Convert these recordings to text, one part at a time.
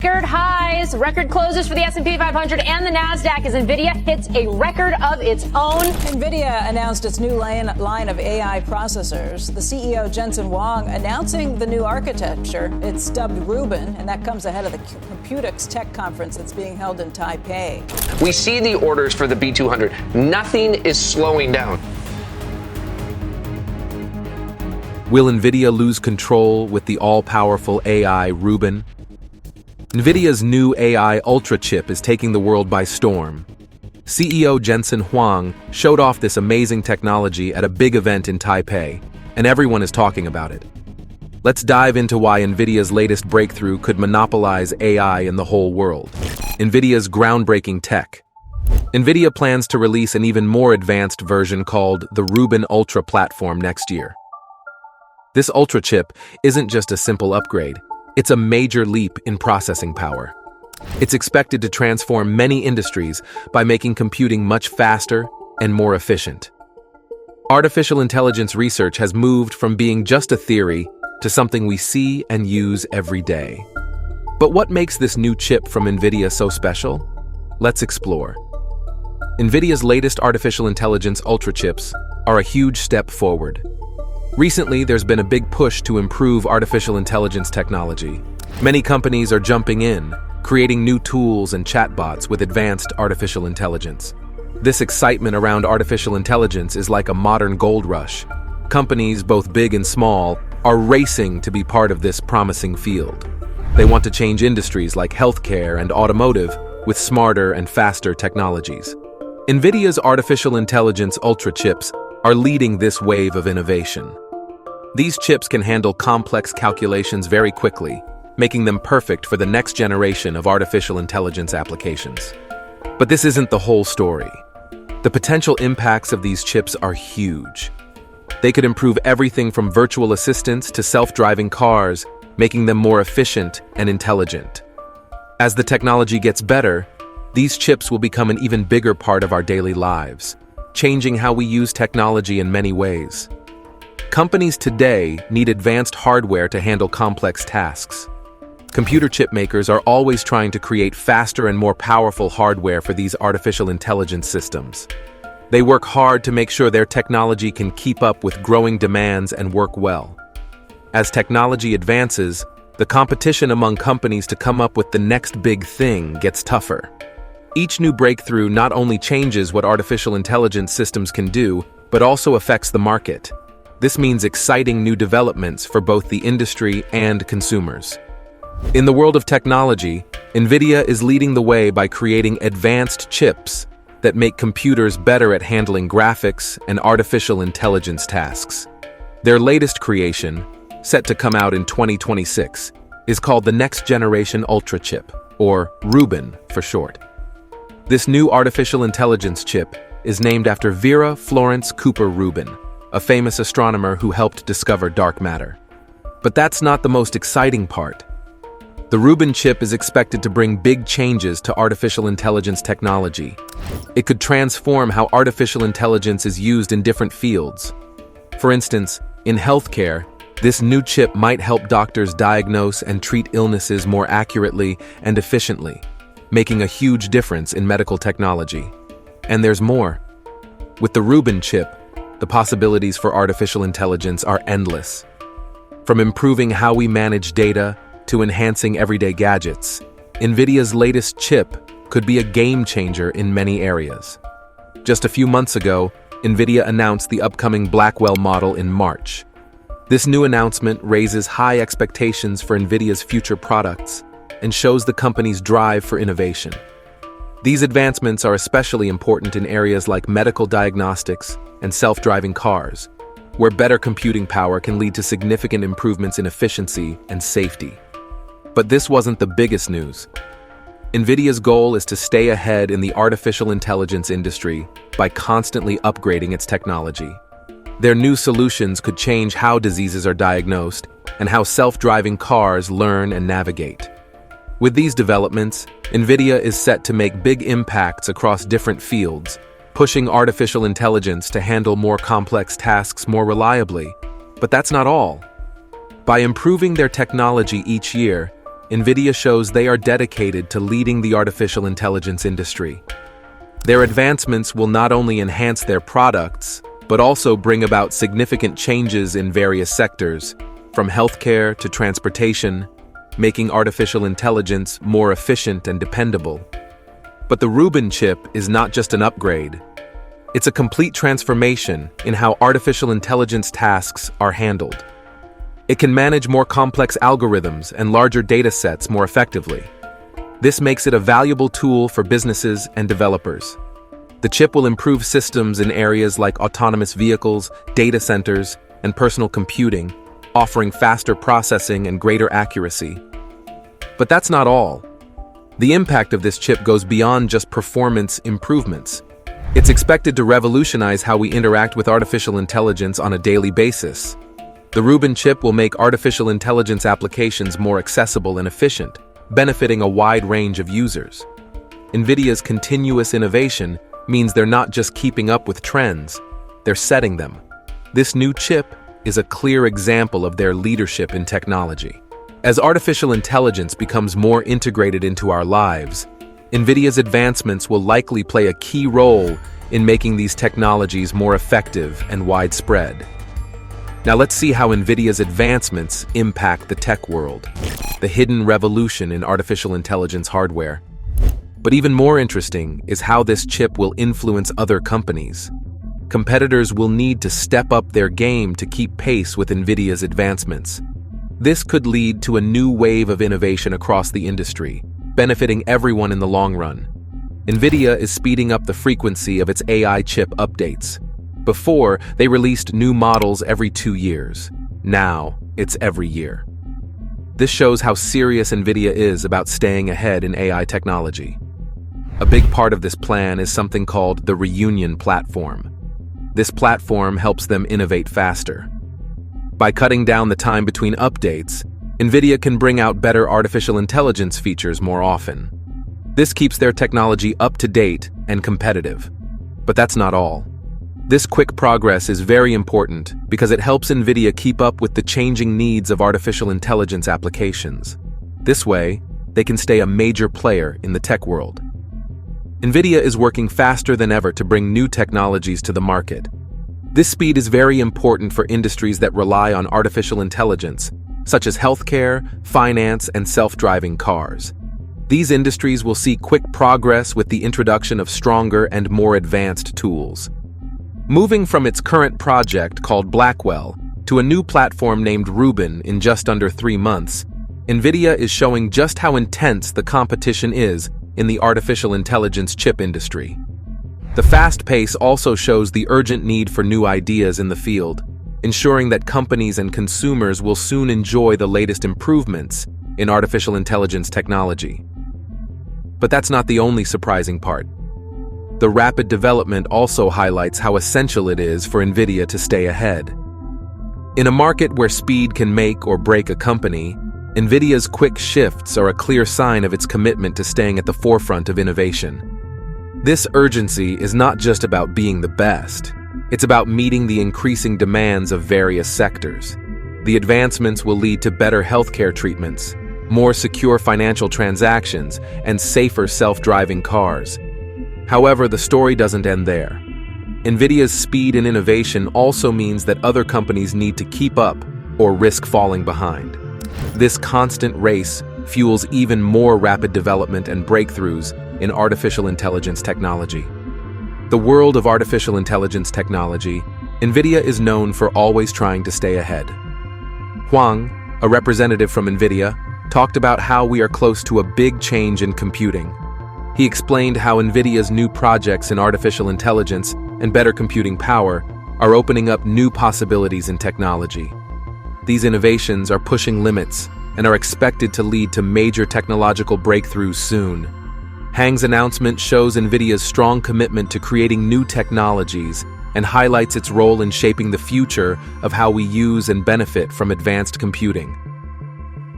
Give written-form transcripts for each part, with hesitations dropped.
Record highs, record closes for the S&P 500 and the Nasdaq as Nvidia hits a record of its own. Nvidia announced its new line of AI processors. The CEO, Jensen Huang, announcing the new architecture. It's dubbed Ruben, and that comes ahead of the Computex tech conference that's being held in Taipei. We see the orders for the B200. Nothing is slowing down. Will Nvidia lose control with the all-powerful AI Ruben? Nvidia's new AI Ultra chip is taking the world by storm. CEO Jensen Huang showed off this amazing technology at a big event in Taipei, and everyone is talking about it. Let's dive into why Nvidia's latest breakthrough could monopolize AI in the whole world. Nvidia's groundbreaking tech. Nvidia plans to release an even more advanced version called the Ruben Ultra platform next year. This Ultra chip isn't just a simple upgrade. It's a major leap in processing power. It's expected to transform many industries by making computing much faster and more efficient. Artificial intelligence research has moved from being just a theory to something we see and use every day. But what makes this new chip from Nvidia so special? Let's explore. Nvidia's latest artificial intelligence Ultra chips are a huge step forward. Recently, there's been a big push to improve artificial intelligence technology. Many companies are jumping in, creating new tools and chatbots with advanced artificial intelligence. This excitement around artificial intelligence is like a modern gold rush. Companies, both big and small, are racing to be part of this promising field. They want to change industries like healthcare and automotive with smarter and faster technologies. Nvidia's artificial intelligence Ultra chips are leading this wave of innovation. These chips can handle complex calculations very quickly, making them perfect for the next generation of artificial intelligence applications. But this isn't the whole story. The potential impacts of these chips are huge. They could improve everything from virtual assistants to self-driving cars, making them more efficient and intelligent. As the technology gets better, these chips will become an even bigger part of our daily lives, changing how we use technology in many ways. Companies today need advanced hardware to handle complex tasks. Computer chip makers are always trying to create faster and more powerful hardware for these artificial intelligence systems. They work hard to make sure their technology can keep up with growing demands and work well. As technology advances, the competition among companies to come up with the next big thing gets tougher. Each new breakthrough not only changes what artificial intelligence systems can do, but also affects the market. This means exciting new developments for both the industry and consumers. In the world of technology, Nvidia is leading the way by creating advanced chips that make computers better at handling graphics and artificial intelligence tasks. Their latest creation, set to come out in 2026, is called the Next Generation Ultra chip, or Ruben for short. This new artificial intelligence chip is named after Vera Florence Cooper Rubin, a famous astronomer who helped discover dark matter. But that's not the most exciting part. The Ruben chip is expected to bring big changes to artificial intelligence technology. It could transform how artificial intelligence is used in different fields. For instance, in healthcare, this new chip might help doctors diagnose and treat illnesses more accurately and efficiently, making a huge difference in medical technology. And there's more. With the Ruben chip, the possibilities for artificial intelligence are endless. From improving how we manage data to enhancing everyday gadgets, Nvidia's latest chip could be a game changer in many areas. Just a few months ago, Nvidia announced the upcoming Blackwell model in March. This new announcement raises high expectations for Nvidia's future products and shows the company's drive for innovation. These advancements are especially important in areas like medical diagnostics and self-driving cars, where better computing power can lead to significant improvements in efficiency and safety. But this wasn't the biggest news. Nvidia's goal is to stay ahead in the artificial intelligence industry by constantly upgrading its technology. Their new solutions could change how diseases are diagnosed and how self-driving cars learn and navigate. With these developments, Nvidia is set to make big impacts across different fields, pushing artificial intelligence to handle more complex tasks more reliably. But that's not all. By improving their technology each year, Nvidia shows they are dedicated to leading the artificial intelligence industry. Their advancements will not only enhance their products, but also bring about significant changes in various sectors, from healthcare to transportation, making artificial intelligence more efficient and dependable. But the Ruben chip is not just an upgrade. It's a complete transformation in how artificial intelligence tasks are handled. It can manage more complex algorithms and larger data sets more effectively. This makes it a valuable tool for businesses and developers. The chip will improve systems in areas like autonomous vehicles, data centers, and personal computing, offering faster processing and greater accuracy. But that's not all. The impact of this chip goes beyond just performance improvements. It's expected to revolutionize how we interact with artificial intelligence on a daily basis. The Ruben chip will make artificial intelligence applications more accessible and efficient, benefiting a wide range of users. Nvidia's continuous innovation means they're not just keeping up with trends, they're setting them. This new chip is a clear example of their leadership in technology. As artificial intelligence becomes more integrated into our lives, Nvidia's advancements will likely play a key role in making these technologies more effective and widespread. Now let's see how Nvidia's advancements impact the tech world, the hidden revolution in artificial intelligence hardware. But even more interesting is how this chip will influence other companies. Competitors will need to step up their game to keep pace with Nvidia's advancements. This could lead to a new wave of innovation across the industry, benefiting everyone in the long run. Nvidia is speeding up the frequency of its AI chip updates. Before, they released new models every 2 years. Now, it's every year. This shows how serious Nvidia is about staying ahead in AI technology. A big part of this plan is something called the Reunion platform. This platform helps them innovate faster. By cutting down the time between updates, Nvidia can bring out better artificial intelligence features more often. This keeps their technology up to date and competitive. But that's not all. This quick progress is very important because it helps Nvidia keep up with the changing needs of artificial intelligence applications. This way, they can stay a major player in the tech world. Nvidia is working faster than ever to bring new technologies to the market. This speed is very important for industries that rely on artificial intelligence, such as healthcare, finance, and self-driving cars. These industries will see quick progress with the introduction of stronger and more advanced tools. Moving from its current project called Blackwell to a new platform named Ruben in just under 3 months, Nvidia is showing just how intense the competition is in the artificial intelligence chip industry. The fast pace also shows the urgent need for new ideas in the field, ensuring that companies and consumers will soon enjoy the latest improvements in artificial intelligence technology. But that's not the only surprising part. The rapid development also highlights how essential it is for Nvidia to stay ahead. In a market where speed can make or break a company, Nvidia's quick shifts are a clear sign of its commitment to staying at the forefront of innovation. This urgency is not just about being the best. It's about meeting the increasing demands of various sectors. The advancements will lead to better healthcare treatments, more secure financial transactions, and safer self-driving cars. However, the story doesn't end there. Nvidia's speed and innovation also means that other companies need to keep up or risk falling behind. This constant race fuels even more rapid development and breakthroughs in artificial intelligence technology. The world of artificial intelligence technology, Nvidia is known for always trying to stay ahead. Huang, a representative from Nvidia, talked about how we are close to a big change in computing. He explained how Nvidia's new projects in artificial intelligence and better computing power are opening up new possibilities in technology. These innovations are pushing limits and are expected to lead to major technological breakthroughs soon. Huang's announcement shows Nvidia's strong commitment to creating new technologies and highlights its role in shaping the future of how we use and benefit from advanced computing.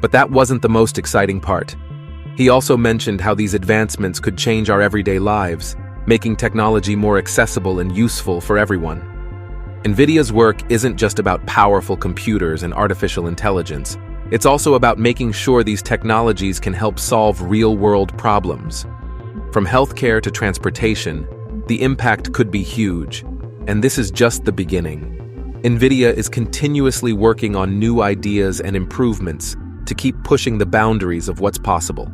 But that wasn't the most exciting part. He also mentioned how these advancements could change our everyday lives, making technology more accessible and useful for everyone. Nvidia's work isn't just about powerful computers and artificial intelligence. It's also about making sure these technologies can help solve real-world problems. From healthcare to transportation, the impact could be huge, and this is just the beginning. Nvidia is continuously working on new ideas and improvements to keep pushing the boundaries of what's possible.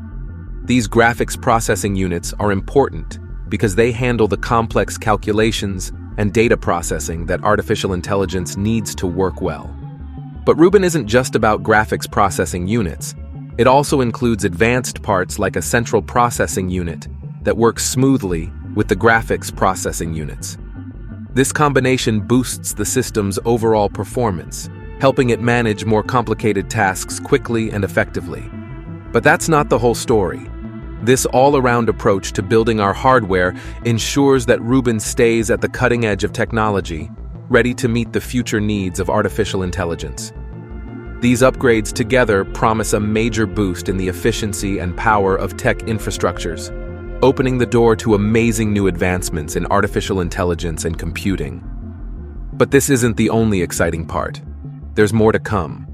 These graphics processing units are important because they handle the complex calculations and data processing that artificial intelligence needs to work well. But Ruben isn't just about graphics processing units. It also includes advanced parts like a central processing unit that works smoothly with the graphics processing units. This combination boosts the system's overall performance, helping it manage more complicated tasks quickly and effectively. But that's not the whole story. This all-around approach to building our hardware ensures that Ruben stays at the cutting edge of technology, ready to meet the future needs of artificial intelligence. These upgrades together promise a major boost in the efficiency and power of tech infrastructures, opening the door to amazing new advancements in artificial intelligence and computing. But this isn't the only exciting part. There's more to come.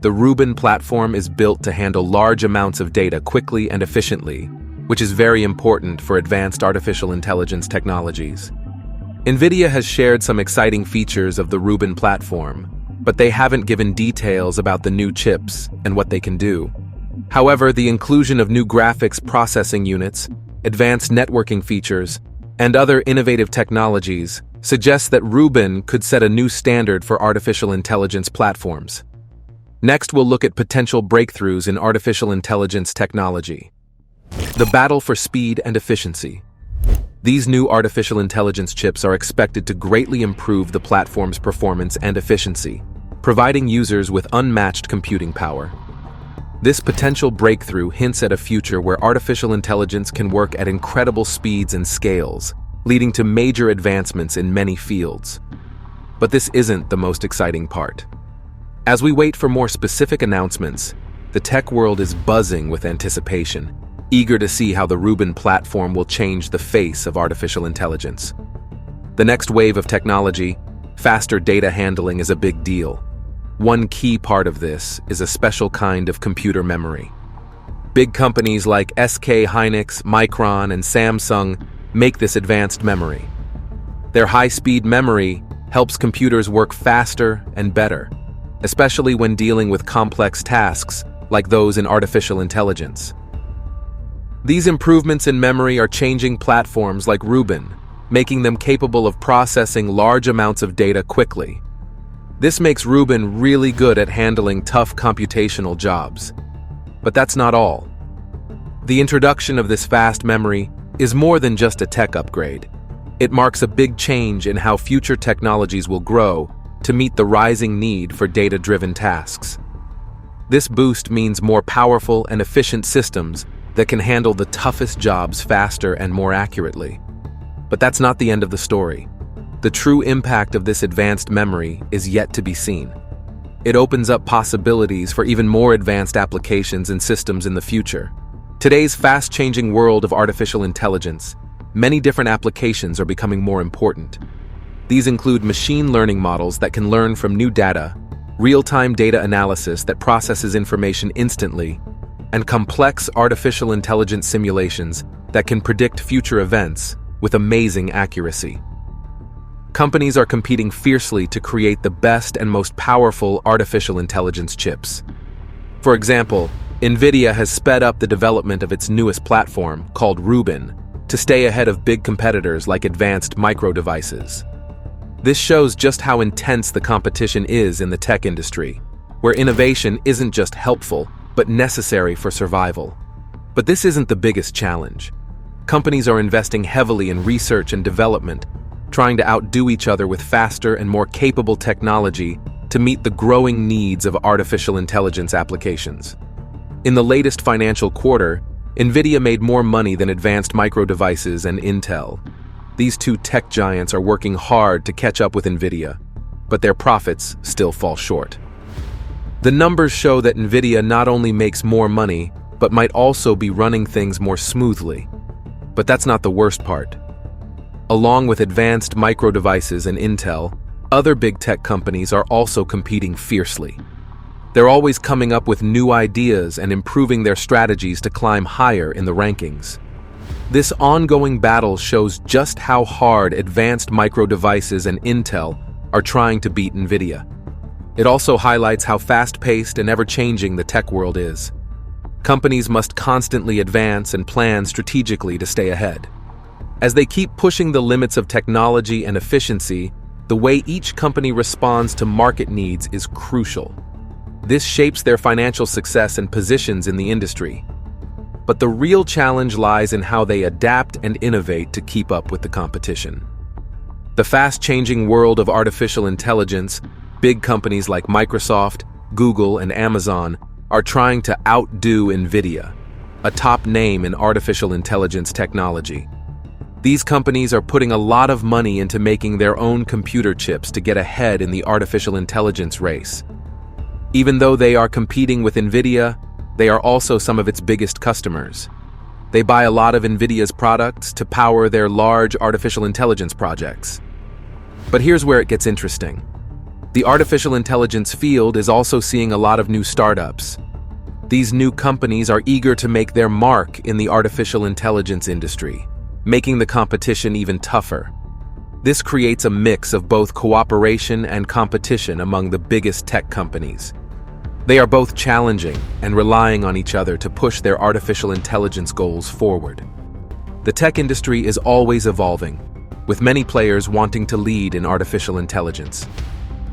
The Ruben platform is built to handle large amounts of data quickly and efficiently, which is very important for advanced artificial intelligence technologies. Nvidia has shared some exciting features of the Ruben platform, but they haven't given details about the new chips and what they can do. However, the inclusion of new graphics processing units, advanced networking features, and other innovative technologies suggests that Ruben could set a new standard for artificial intelligence platforms. Next, we'll look at potential breakthroughs in artificial intelligence technology. The battle for speed and efficiency. These new artificial intelligence chips are expected to greatly improve the platform's performance and efficiency, providing users with unmatched computing power. This potential breakthrough hints at a future where artificial intelligence can work at incredible speeds and scales, leading to major advancements in many fields. But this isn't the most exciting part. As we wait for more specific announcements, the tech world is buzzing with anticipation, eager to see how the Ruben platform will change the face of artificial intelligence. The next wave of technology, faster data handling, is a big deal. One key part of this is a special kind of computer memory. Big companies like SK Hynix, Micron, and Samsung make this advanced memory. Their high-speed memory helps computers work faster and better, especially when dealing with complex tasks like those in artificial intelligence. These improvements in memory are changing platforms like Ruben, making them capable of processing large amounts of data quickly. This makes Ruben really good at handling tough computational jobs. But that's not all. The introduction of this fast memory is more than just a tech upgrade. It marks a big change in how future technologies will grow to meet the rising need for data-driven tasks. This boost means more powerful and efficient systems that can handle the toughest jobs faster and more accurately. But that's not the end of the story. The true impact of this advanced memory is yet to be seen. It opens up possibilities for even more advanced applications and systems in the future. Today's fast-changing world of artificial intelligence, many different applications are becoming more important. These include machine learning models that can learn from new data, real-time data analysis that processes information instantly, and complex artificial intelligence simulations that can predict future events with amazing accuracy. Companies are competing fiercely to create the best and most powerful artificial intelligence chips. For example, Nvidia has sped up the development of its newest platform, called Ruben, to stay ahead of big competitors like advanced micro devices. This shows just how intense the competition is in the tech industry, where innovation isn't just helpful, but necessary for survival. But this isn't the biggest challenge. Companies are investing heavily in research and development, trying to outdo each other with faster and more capable technology to meet the growing needs of artificial intelligence applications. In the latest financial quarter, Nvidia made more money than Advanced Micro Devices and Intel. These two tech giants are working hard to catch up with Nvidia, but their profits still fall short. The numbers show that Nvidia not only makes more money, but might also be running things more smoothly. But that's not the worst part. Along with Advanced Micro Devices and Intel, other big tech companies are also competing fiercely. They're always coming up with new ideas and improving their strategies to climb higher in the rankings. This ongoing battle shows just how hard advanced micro devices and Intel are trying to beat Nvidia. It also highlights how fast-paced and ever-changing the tech world is. Companies must constantly advance and plan strategically to stay ahead. As they keep pushing the limits of technology and efficiency, the way each company responds to market needs is crucial. This shapes their financial success and positions in the industry. But the real challenge lies in how they adapt and innovate to keep up with the competition. The fast-changing world of artificial intelligence, big companies like Microsoft, Google, and Amazon are trying to outdo Nvidia, a top name in artificial intelligence technology. These companies are putting a lot of money into making their own computer chips to get ahead in the artificial intelligence race. Even though they are competing with Nvidia, they are also some of its biggest customers. They buy a lot of Nvidia's products to power their large artificial intelligence projects. But here's where it gets interesting. The artificial intelligence field is also seeing a lot of new startups. These new companies are eager to make their mark in the artificial intelligence industry, making the competition even tougher. This creates a mix of both cooperation and competition among the biggest tech companies. They are both challenging and relying on each other to push their artificial intelligence goals forward. The tech industry is always evolving, with many players wanting to lead in artificial intelligence.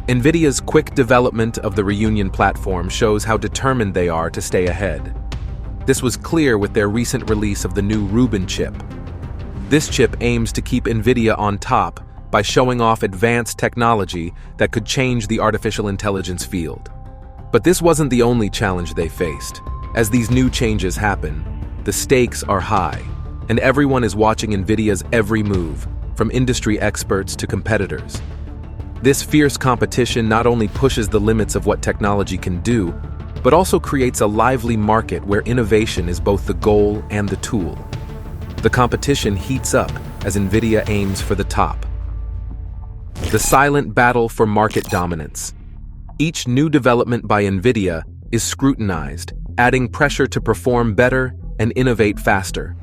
Nvidia's quick development of the Reunion platform shows how determined they are to stay ahead. This was clear with their recent release of the new Ruben chip. This chip aims to keep Nvidia on top by showing off advanced technology that could change the artificial intelligence field. But this wasn't the only challenge they faced. As these new changes happen, the stakes are high, and everyone is watching Nvidia's every move, from industry experts to competitors. This fierce competition not only pushes the limits of what technology can do, but also creates a lively market where innovation is both the goal and the tool. The competition heats up as Nvidia aims for the top. The silent battle for market dominance. Each new development by Nvidia is scrutinized, adding pressure to perform better and innovate faster.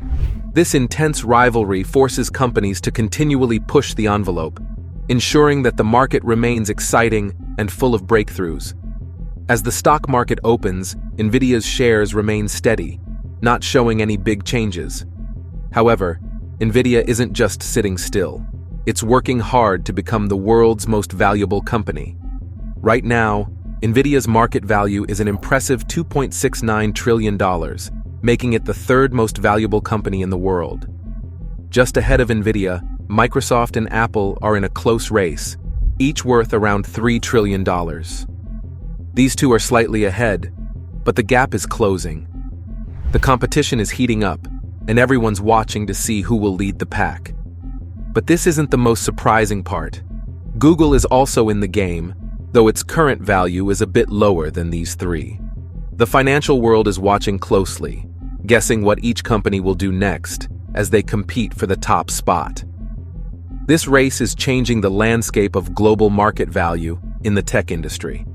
This intense rivalry forces companies to continually push the envelope, ensuring that the market remains exciting and full of breakthroughs. As the stock market opens, Nvidia's shares remain steady, not showing any big changes. However, Nvidia isn't just sitting still. It's working hard to become the world's most valuable company. Right now, Nvidia's market value is an impressive $2.69 trillion, making it the third most valuable company in the world. Just ahead of Nvidia, Microsoft and Apple are in a close race, each worth around $3 trillion. These two are slightly ahead, but the gap is closing. The competition is heating up, and everyone's watching to see who will lead the pack. But this isn't the most surprising part. Google is also in the game, though its current value is a bit lower than these three. The financial world is watching closely, guessing what each company will do next as they compete for the top spot. This race is changing the landscape of global market value in the tech industry.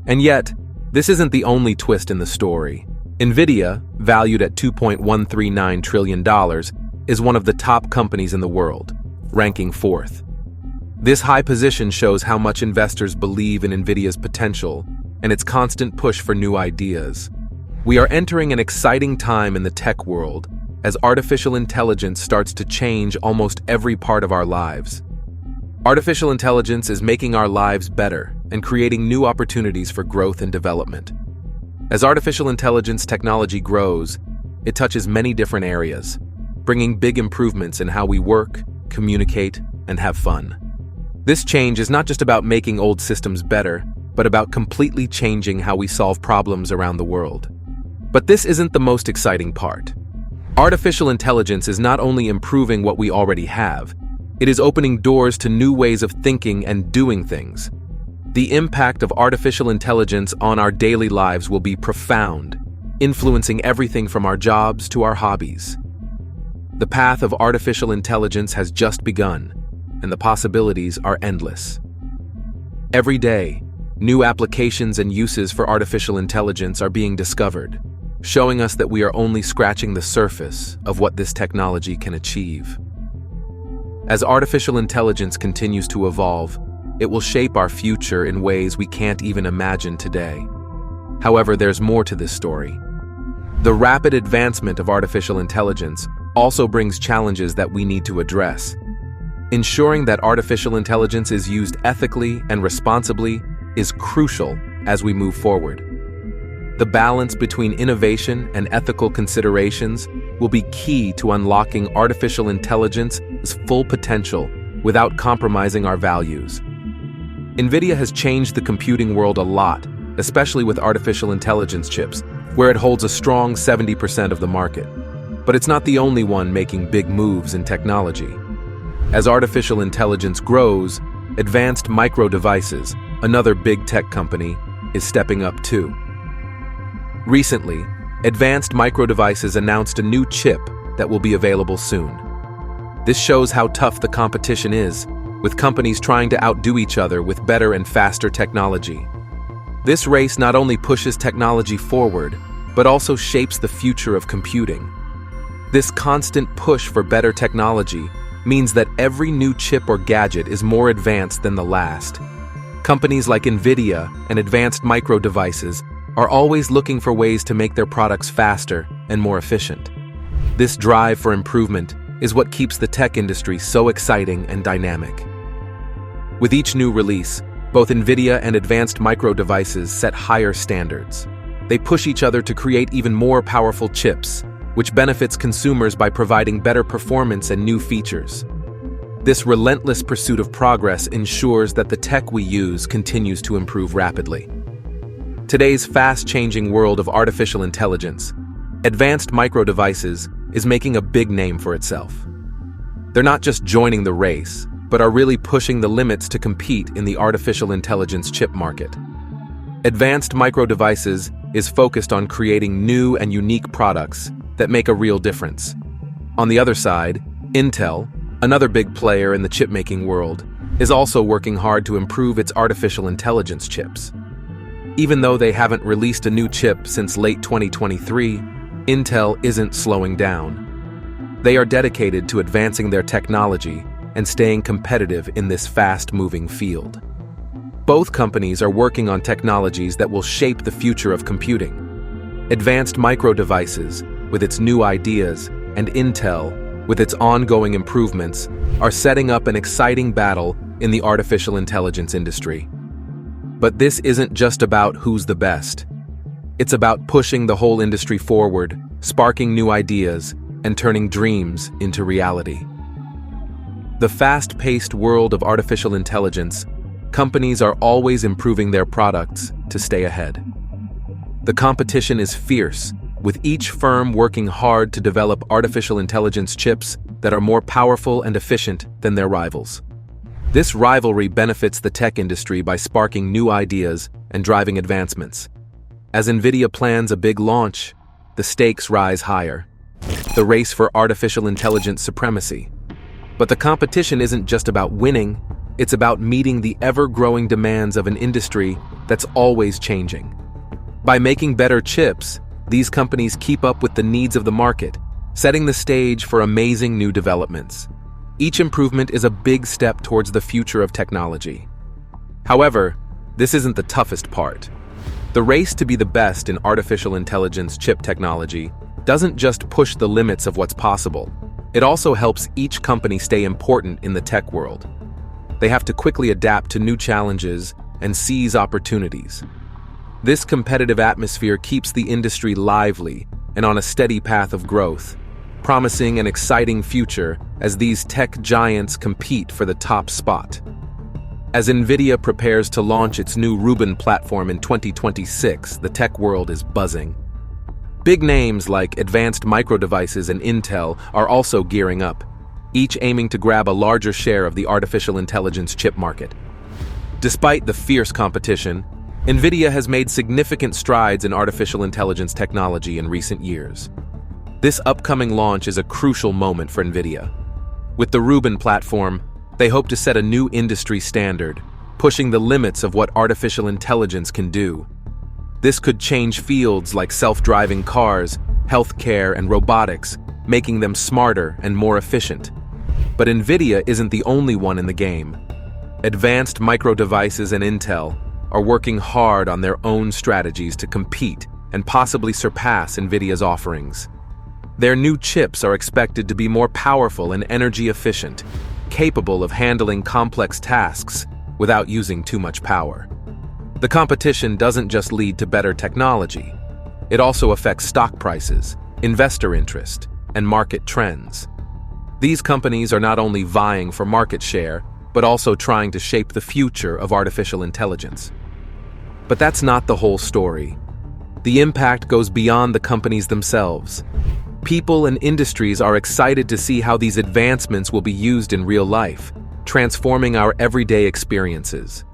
And yet, this isn't the only twist in the story. Nvidia, valued at $2.139 trillion, is one of the top companies in the world, ranking fourth. This high position shows how much investors believe in Nvidia's potential and its constant push for new ideas. We are entering an exciting time in the tech world as artificial intelligence starts to change almost every part of our lives. Artificial intelligence is making our lives better and creating new opportunities for growth and development. As artificial intelligence technology grows, it touches many different areas, bringing big improvements in how we work, communicate, and have fun. This change is not just about making old systems better, but about completely changing how we solve problems around the world. But this isn't the most exciting part. Artificial intelligence is not only improving what we already have, it is opening doors to new ways of thinking and doing things. The impact of artificial intelligence on our daily lives will be profound, influencing everything from our jobs to our hobbies. The path of artificial intelligence has just begun, and the possibilities are endless. Every day, new applications and uses for artificial intelligence are being discovered, showing us that we are only scratching the surface of what this technology can achieve. As artificial intelligence continues to evolve, it will shape our future in ways we can't even imagine today. However, there's more to this story. The rapid advancement of artificial intelligence also brings challenges that we need to address. Ensuring that artificial intelligence is used ethically and responsibly is crucial as we move forward. The balance between innovation and ethical considerations will be key to unlocking artificial intelligence's full potential without compromising our values. Nvidia has changed the computing world a lot, especially with artificial intelligence chips, where it holds a strong 70% of the market. But it's not the only one making big moves in technology. As artificial intelligence grows, advanced micro devices, another big tech company, is stepping up too. Recently, Advanced Micro Devices announced a new chip that will be available soon. This shows how tough the competition is, with companies trying to outdo each other with better and faster technology. This race not only pushes technology forward, but also shapes the future of computing. This constant push for better technology means that every new chip or gadget is more advanced than the last. Companies like Nvidia and Advanced Micro Devices are always looking for ways to make their products faster and more efficient. This drive for improvement is what keeps the tech industry so exciting and dynamic. With each new release, both Nvidia and Advanced Micro Devices set higher standards. They push each other to create even more powerful chips, which benefits consumers by providing better performance and new features. This relentless pursuit of progress ensures that the tech we use continues to improve rapidly. Today's fast-changing world of artificial intelligence, Advanced Micro Devices is making a big name for itself. They're not just joining the race, but are really pushing the limits to compete in the artificial intelligence chip market. Advanced Micro Devices is focused on creating new and unique products that make a real difference. On the other side, Intel, another big player in the chip-making world, is also working hard to improve its artificial intelligence chips. Even though they haven't released a new chip since late 2023, Intel isn't slowing down. They are dedicated to advancing their technology and staying competitive in this fast-moving field. Both companies are working on technologies that will shape the future of computing. Advanced Micro Devices, with its new ideas, and Intel, with its ongoing improvements, are setting up an exciting battle in the artificial intelligence industry. But this isn't just about who's the best. It's about pushing the whole industry forward, sparking new ideas, and turning dreams into reality. The fast-paced world of artificial intelligence, companies are always improving their products to stay ahead. The competition is fierce, with each firm working hard to develop artificial intelligence chips that are more powerful and efficient than their rivals. This rivalry benefits the tech industry by sparking new ideas and driving advancements. As Nvidia plans a big launch, the stakes rise higher. The race for artificial intelligence supremacy. But the competition isn't just about winning, it's about meeting the ever-growing demands of an industry that's always changing. By making better chips, these companies keep up with the needs of the market, setting the stage for amazing new developments. Each improvement is a big step towards the future of technology. However, this isn't the toughest part. The race to be the best in artificial intelligence chip technology doesn't just push the limits of what's possible. It also helps each company stay important in the tech world. They have to quickly adapt to new challenges and seize opportunities. This competitive atmosphere keeps the industry lively and on a steady path of growth, promising an exciting future as these tech giants compete for the top spot. As Nvidia prepares to launch its new Ruben platform in 2026, the tech world is buzzing. Big names like Advanced Micro Devices and Intel are also gearing up, each aiming to grab a larger share of the artificial intelligence chip market. Despite the fierce competition, Nvidia has made significant strides in artificial intelligence technology in recent years. This upcoming launch is a crucial moment for Nvidia. With the Ruben platform, they hope to set a new industry standard, pushing the limits of what artificial intelligence can do. This could change fields like self-driving cars, healthcare, and robotics, making them smarter and more efficient. But Nvidia isn't the only one in the game. Advanced Micro Devices and Intel are working hard on their own strategies to compete and possibly surpass Nvidia's offerings. Their new chips are expected to be more powerful and energy efficient, capable of handling complex tasks without using too much power. The competition doesn't just lead to better technology. It also affects stock prices, investor interest, and market trends. These companies are not only vying for market share, but also trying to shape the future of artificial intelligence. But that's not the whole story. The impact goes beyond the companies themselves. People and industries are excited to see how these advancements will be used in real life, transforming our everyday experiences.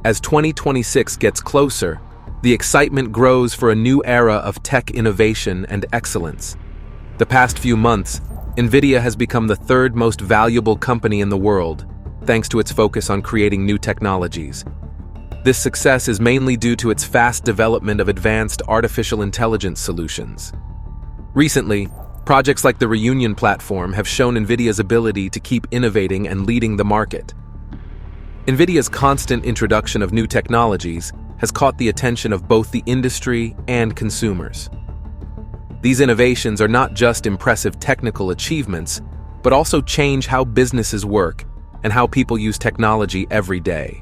As 2026 gets closer, the excitement grows for a new era of tech innovation and excellence. The past few months, Nvidia has become the third most valuable company in the world, thanks to its focus on creating new technologies. This success is mainly due to its fast development of advanced artificial intelligence solutions. Recently, projects like the Reunion platform have shown Nvidia's ability to keep innovating and leading the market. Nvidia's constant introduction of new technologies has caught the attention of both the industry and consumers. These innovations are not just impressive technical achievements, but also change how businesses work and how people use technology every day.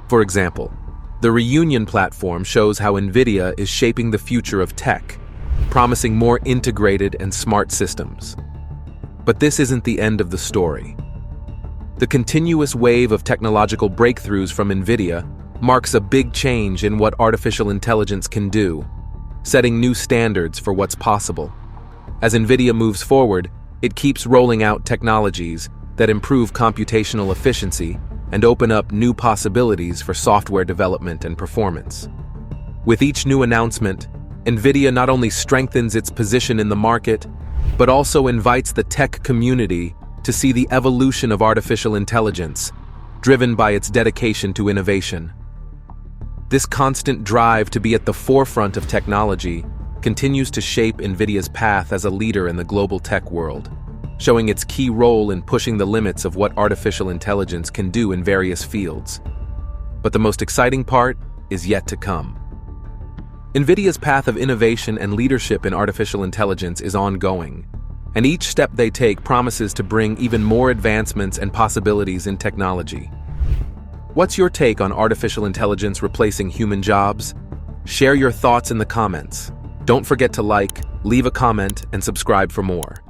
For example, the Reunion platform shows how Nvidia is shaping the future of tech, promising more integrated and smart systems. But this isn't the end of the story. The continuous wave of technological breakthroughs from Nvidia marks a big change in what artificial intelligence can do, setting new standards for what's possible. As Nvidia moves forward, it keeps rolling out technologies that improve computational efficiency and open up new possibilities for software development and performance. With each new announcement, Nvidia not only strengthens its position in the market, but also invites the tech community to see the evolution of artificial intelligence, driven by its dedication to innovation. This constant drive to be at the forefront of technology continues to shape Nvidia's path as a leader in the global tech world, showing its key role in pushing the limits of what artificial intelligence can do in various fields. But the most exciting part is yet to come. Nvidia's path of innovation and leadership in artificial intelligence is ongoing, and each step they take promises to bring even more advancements and possibilities in technology. What's your take on artificial intelligence replacing human jobs? Share your thoughts in the comments. Don't forget to like, leave a comment, and subscribe for more.